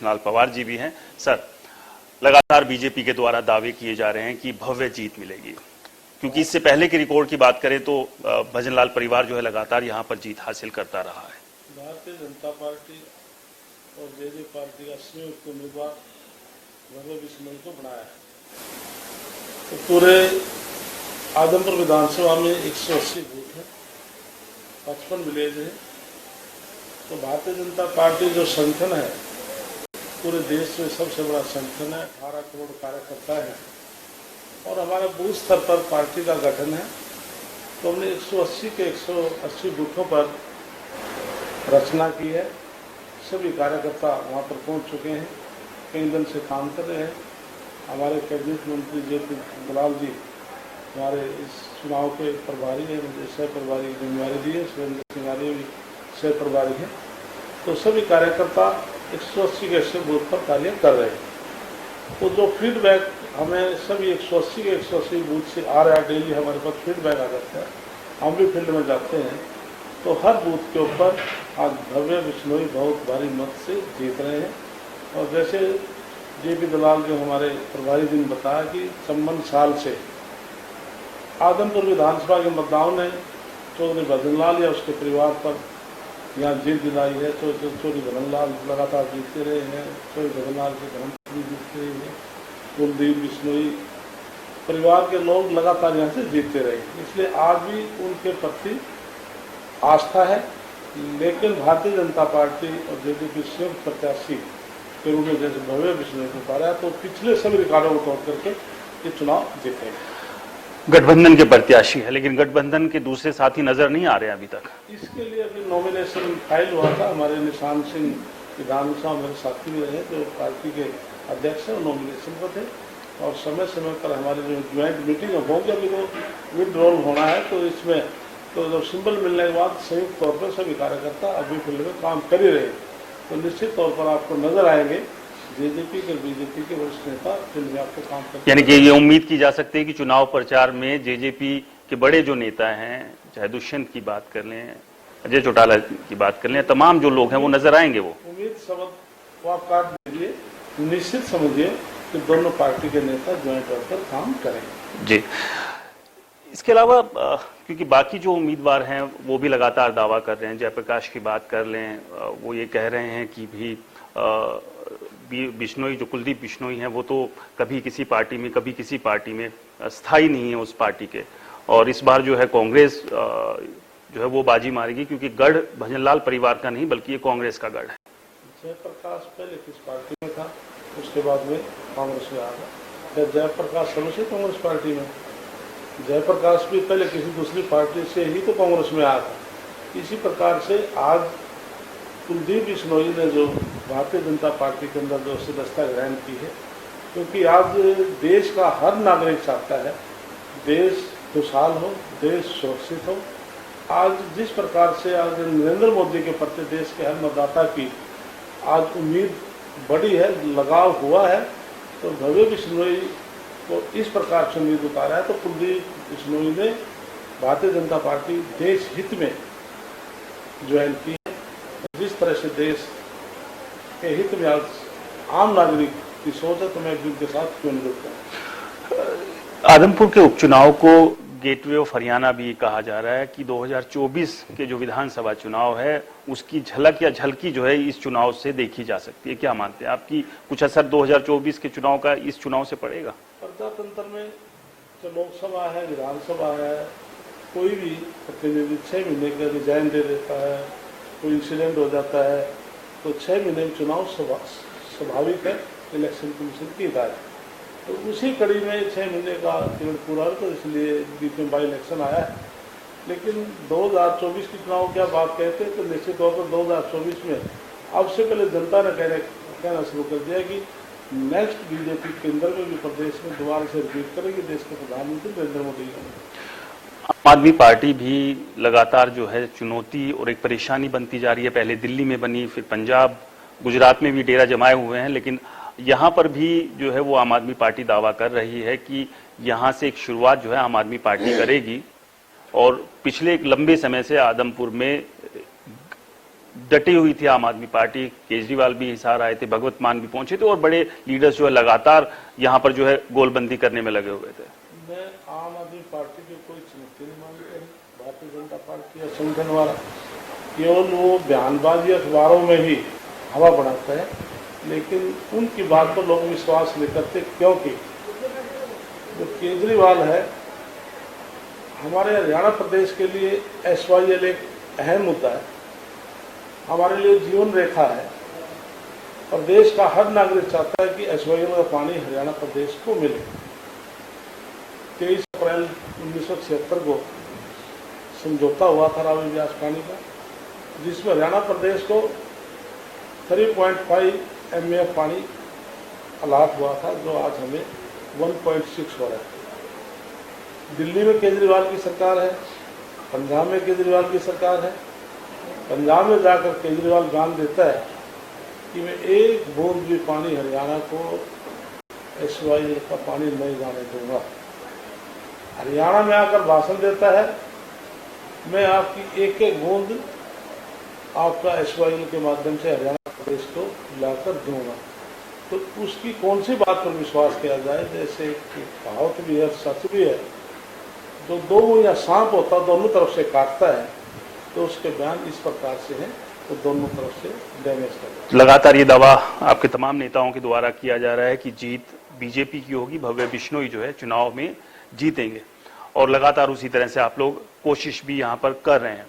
कृष्णलाल पवार जी भी हैं। सर, लगातार बीजेपी के द्वारा दावे किए जा रहे हैं कि भव्य जीत मिलेगी, क्योंकि इससे पहले के रिकॉर्ड की बात करें तो भजनलाल परिवार जो है लगातार यहां पर जीत हासिल करता रहा है। भारतीय जनता पार्टी और जेजेपी पार्टी का संयुक्त उम्मीदवार भव्य बिश्नोई को बनाया है। तो पूरे आदमपुर विधानसभा में 180 बूथ है, 55 विलेज है। तो भारतीय जनता पार्टी जो संगठन है पूरे देश में सबसे बड़ा संगठन है, 18 करोड़ कार्यकर्ता है और हमारे बूथ स्तर पर पार्टी का गठन है। तो हमने 180 के 180 बूथों पर रचना की है। सभी कार्यकर्ता वहां पर पहुंच चुके हैं, कई दिन से काम कर रहे हैं। हमारे कैबिनेट मंत्री जेपी दलाल जी हमारे इस चुनाव के प्रभारी हैं, मुझे सह प्रभारी जिम्मेवारी दी है, सुरेंद्र सिंह आर्य भी सह प्रभारी हैं। तो सभी कार्यकर्ता 180 के 180 बूथ पर कार्य कर रहे हैं। तो जो फीडबैक हमें सभी 180 के 180 बूथ से आ रहा है, डेली हमारे पास फीडबैक आ जाता है, हम भी फील्ड में जाते हैं। तो हर बूथ के ऊपर आज भव्य बिश्नोई बहुत भारी मत से जीत रहे हैं। और जैसे जेपी दलाल जो हमारे प्रभारी दिन बताया कि 54 साल से आदमपुर विधानसभा के मतदाताओं ने चौधरी भजनलाल या उसके परिवार पर यहाँ जीत दिलाई है। चौधरी भजनलाल लगातार जीतते रहे हैं, चौधरी भजनलाल के धर्मपत्नी जीतते रहे हैं, कुलदीप बिश्नोई परिवार के लोग लगातार यहाँ से जीतते रहे, इसलिए आज भी उनके प्रति आस्था है। लेकिन भारतीय जनता पार्टी और जेजेपी संयुक्त प्रत्याशी के रूप में जैसे भव्य बिश्नोई को पा रहा है, तो पिछले सभी रिकॉर्डों को तोड़ करके ये चुनाव जीतेंगे। गठबंधन के प्रत्याशी है, लेकिन गठबंधन के दूसरे साथी नजर नहीं आ रहे अभी तक। इसके लिए अभी नॉमिनेशन फाइल हुआ था। हमारे निशान सिंह विधानसभा मेरे साथी भी रहे, जो पार्टी के अध्यक्ष हैं, नॉमिनेशन पर थे। और समय समय पर हमारी जो ज्वाइंट मीटिंग होगी, अभी वो विड्रॉल होना है। तो इसमें तो जब सिंबल मिलने के बाद संयुक्त तौर पर सभी कार्यकर्ता अभी फील्ड में काम कर ही रहे हैं। तो निश्चित तौर पर आपको नजर आएंगे जेजेपी के बीजेपी के वरिष्ठ नेता फील्ड में आपको काम करते। यानी कि ये उम्मीद की जा सकती है कि चुनाव प्रचार में जेजेपी के बड़े जो नेता हैं, चाहे दुष्यंत की बात कर लें, अजय चौटाला की बात कर लें, तमाम जो लोग हैं वो नजर आएंगे। वो उम्मीद शब्द आप काट दीजिए, निश्चित समझिए कि दोनों पार्टी के नेता ज्वाइंट तौर पर काम करेंगे। जी, इसके अलावा क्योंकि बाकी जो उम्मीदवार हैं वो भी लगातार दावा कर रहे हैं, जयप्रकाश की बात कर लें, वो ये कह रहे हैं कि भी बिश्नोई जो कुलदीप बिश्नोई हैं वो तो कभी किसी पार्टी में कभी किसी पार्टी में स्थायी नहीं है उस पार्टी के, और इस बार जो है कांग्रेस जो है वो बाजी मारेगी, क्योंकि गढ़ भजनलाल परिवार का नहीं बल्कि ये कांग्रेस का गढ़ है। जयप्रकाश पहले किस पार्टी में था, उसके बाद में कांग्रेस में आ गया। जयप्रकाश शुरू से कांग्रेस पार्टी में, जयप्रकाश भी पहले किसी दूसरी पार्टी से ही तो कांग्रेस में आया था। इसी प्रकार से आज कुलदीप बिश्नोई ने जो भारतीय जनता पार्टी के अंदर जो सदस्यता ग्रहण की है, क्योंकि आज देश का हर नागरिक चाहता है देश खुशहाल हो, देश सुरक्षित हो। आज जिस प्रकार से आज नरेंद्र मोदी के प्रति देश के हर मतदाता की आज उम्मीद बड़ी है, लगाव हुआ है, तो भव्य बिश्नोई को इस प्रकार से उम्मीद उतारा है। तो कुलदीप बिश्नोई ने भारतीय जनता पार्टी देश हित में ज्वाइन की है। जिस तरह से देश के हित में आज आम नागरिक की सोच है, तो मैं उनके साथ क्यों नहीं जुड़ता। आदमपुर के उपचुनाव को गेटवे ऑफ हरियाणा भी कहा जा रहा है कि 2024 के जो विधानसभा चुनाव है उसकी झलक या झलकी जो है इस चुनाव से देखी जा सकती है। क्या मानते हैं आपकी कुछ असर 2024 के चुनाव का इस चुनाव से पड़ेगा? प्रजातंत्र में जो लोकसभा है, विधानसभा है, कोई भी प्रतिनिधि 6 महीने का रिजाइन दे देता है, कोई इंसिडेंट हो जाता है, तो 6 महीने में चुनाव स्वाभाविक है, इलेक्शन कमीशन की हिदायत। तो उसी कड़ी में 6 महीने का पीरियड पूरा है, तो इसलिए बीच में बाई इलेक्शन आया है। लेकिन 2024 के चुनाव क्या बात कहते हैं, तो निश्चित तौर पर 2024 में अब से पहले जनता ने कहना शुरू कर दिया कि नेक्स्ट बीजेपी केंद्र में भी प्रदेश में दोबारा से रिपीट करेगी देश के प्रधानमंत्री नरेंद्र मोदी। आम आदमी पार्टी भी लगातार जो है चुनौती और एक परेशानी बनती जा रही है। पहले दिल्ली में बनी, फिर पंजाब, गुजरात में भी डेरा जमाए हुए हैं, लेकिन यहाँ पर भी जो है वो आम आदमी पार्टी दावा कर रही है कि यहाँ से एक शुरुआत जो है आम आदमी पार्टी करेगी। और पिछले एक लंबे समय से आदमपुर में डटी हुई थी आम आदमी पार्टी, केजरीवाल भी हिसार आए थे, भगवत मान भी पहुंचे थे और बड़े लीडर्स जो है लगातार यहां पर जो है गोलबंदी करने में लगे हुए थे। मैं आम आदमी पार्टी की कोई चुनौती नहीं मानते हैं, भारतीय जनता पार्टी और संगठन वाला केवल वो बयानबाजी अखबारों में ही हवा बढ़ाता है, लेकिन उनकी बात पर लोग विश्वास नहीं करते, क्योंकि जो केजरीवाल है हमारे हरियाणा प्रदेश के लिए SYL एक अहम मुद्दा है, हमारे लिए जीवन रेखा है और देश का हर नागरिक चाहता है कि SYL का पानी हरियाणा प्रदेश को मिले। 23 अप्रैल 1976 को समझौता हुआ था रावी व्यास पानी का, जिसमें हरियाणा प्रदेश को 3.5 MF पानी अलाट हुआ था, जो आज हमें 1.6 हो रहा है। दिल्ली में केजरीवाल की सरकार है, पंजाब में केजरीवाल की सरकार है। पंजाब में जाकर केजरीवाल बयान देता है कि मैं एक बूंद भी पानी हरियाणा को SYL का पानी नहीं जाने दूंगा। हरियाणा में आकर भाषण देता है, मैं आपकी एक एक बूंद आपका SYL के माध्यम से हरियाणा प्रदेश को लाकर दूंगा। तो उसकी कौन सी बात पर विश्वास किया जाए? जैसे कि कहावत भी है, सच भी है, जो दो मुंह सांप होता दोनों तरफ से काटता है, तो उसके बयान इस प्रकार से हैं, तो दोनों तरफ से डैमेज करता है। लगातार ये दावा आपके तमाम नेताओं के द्वारा किया जा रहा है कि जीत बीजेपी की होगी, भव्य बिश्नोई जो है चुनाव में जीतेंगे और लगातार उसी तरह से आप लोग कोशिश भी यहाँ पर कर रहे हैं।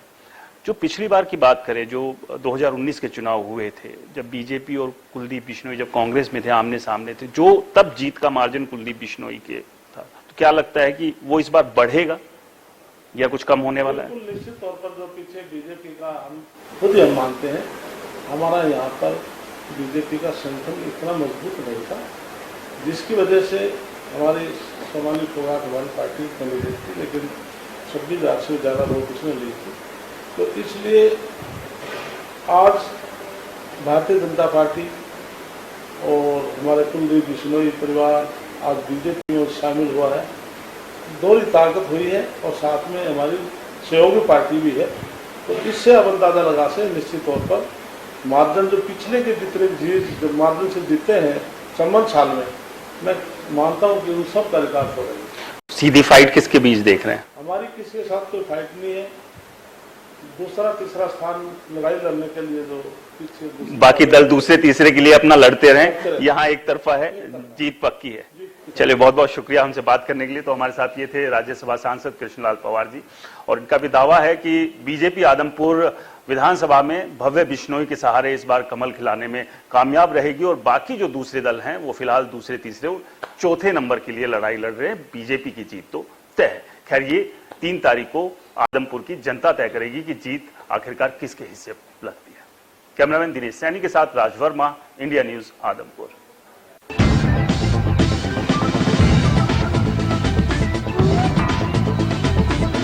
जो पिछली बार की बात करें, जो 2019 के चुनाव हुए थे, जब बीजेपी और कुलदीप बिश्नोई जब कांग्रेस में थे, आमने सामने थे, जो तब जीत का मार्जिन कुलदीप बिश्नोई के था, तो क्या लगता है कि वो इस बार बढ़ेगा या कुछ कम होने वाला है? निश्चित तौर पर जो पीछे बीजेपी का हम खुद ही हम मानते हैं, हमारा यहाँ पर बीजेपी का संगठन इतना मजबूत नहीं था, जिसकी वजह से हमारी सामान्य फोगाट हमारी पार्टी कैंडिडेट थी, लेकिन 26,000 से ज़्यादा वोट उसने ली थी। तो इसलिए आज भारतीय जनता पार्टी और हमारे कुलदीप बिश्नोई परिवार आज बीजेपी में शामिल हुआ है, दोहरी ताकत हुई है और साथ में हमारी सहयोगी पार्टी भी है। तो इससे अब अंदाजा लगा से निश्चित तौर पर मार्जिन जो पिछले के जितने मार्जिन से जीते हैं संबंध साल में, मैं मानता हूं कि उन सब का रिकॉर्ड हो रहा है। सीधी फाइट किसके बीच देख रहे हैं? हमारी किसी के साथ कोई फाइट नहीं है। दूसरा तीसरा स्थान लड़ाई लड़ने के लिए जो पीछे बाकी दल दूसरे तीसरे के लिए अपना लड़ते रहें, यहाँ एक तरफा है, जीत पक्की है। चलिए, बहुत बहुत शुक्रिया हमसे बात करने के लिए। तो हमारे साथ ये थे राज्यसभा सांसद कृष्णलाल पंवार जी, और इनका भी दावा है कि बीजेपी आदमपुर विधानसभा में भव्य बिश्नोई के सहारे इस बार कमल खिलाने में कामयाब रहेगी और बाकी जो दूसरे दल हैं वो फिलहाल दूसरे तीसरे चौथे नंबर के लिए लड़ाई लड़ रहे हैं। बीजेपी की जीत तो तय है। खैर, ये 3 तारीख को आदमपुर की जनता तय करेगी कि जीत आखिरकार किसके हिस्से लगती है। कैमरामैन दिनेश सैनी के साथ राज वर्मा, इंडिया न्यूज, आदमपुर।